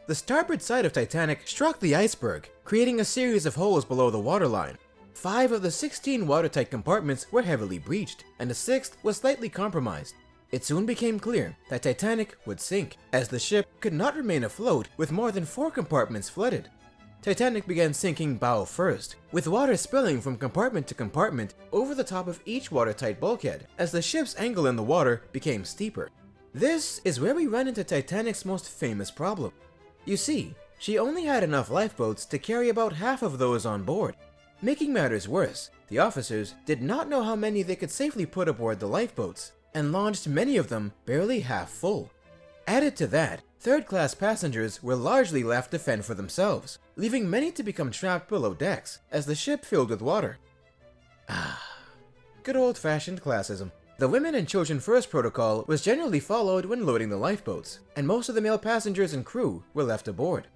The starboard side of Titanic struck the iceberg, creating a series of holes below the waterline. 5 of the 16 watertight compartments were heavily breached, and the 6th was slightly compromised. It soon became clear that Titanic would sink, as the ship could not remain afloat with more than 4 compartments flooded. Titanic began sinking bow first, with water spilling from compartment to compartment over the top of each watertight bulkhead, as the ship's angle in the water became steeper. This is where we run into Titanic's most famous problem. You see, she only had enough lifeboats to carry about half of those on board. Making matters worse, the officers did not know how many they could safely put aboard the lifeboats, and launched many of them barely half full. Added to that, third-class passengers were largely left to fend for themselves, leaving many to become trapped below decks as the ship filled with water. Good old-fashioned classism. The women and children first protocol was generally followed when loading the lifeboats, and most of the male passengers and crew were left aboard.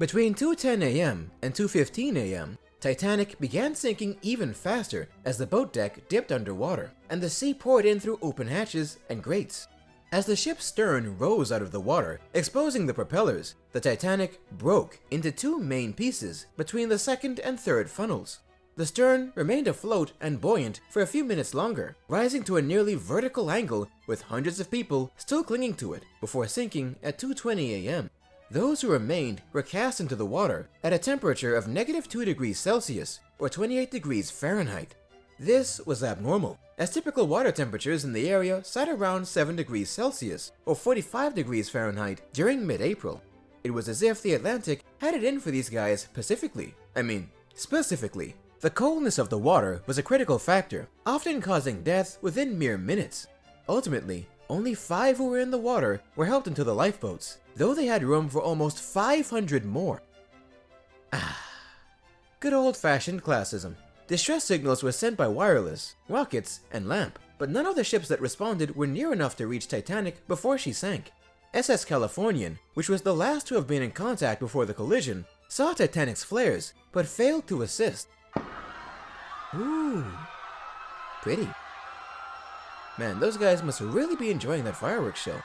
Between 2:10 a.m. and 2:15 a.m., Titanic began sinking even faster as the boat deck dipped underwater, and the sea poured in through open hatches and grates. As the ship's stern rose out of the water, exposing the propellers, the Titanic broke into 2 main pieces between the second and third funnels. The stern remained afloat and buoyant for a few minutes longer, rising to a nearly vertical angle with hundreds of people still clinging to it before sinking at 2:20 a.m. Those who remained were cast into the water at a temperature of -2 degrees Celsius or 28 degrees Fahrenheit. This was abnormal, as typical water temperatures in the area sat around 7 degrees Celsius or 45 degrees Fahrenheit during mid-April. It was as if the Atlantic had it in for these guys specifically. The coldness of the water was a critical factor, often causing death within mere minutes. Ultimately, only 5 who were in the water were helped into the lifeboats, though they had room for almost 500 more. Good old-fashioned classism. Distress signals were sent by wireless, rockets, and lamp, but none of the ships that responded were near enough to reach Titanic before she sank. SS Californian, which was the last to have been in contact before the collision, saw Titanic's flares, but failed to assist. Ooh, pretty. Man, those guys must really be enjoying that fireworks show.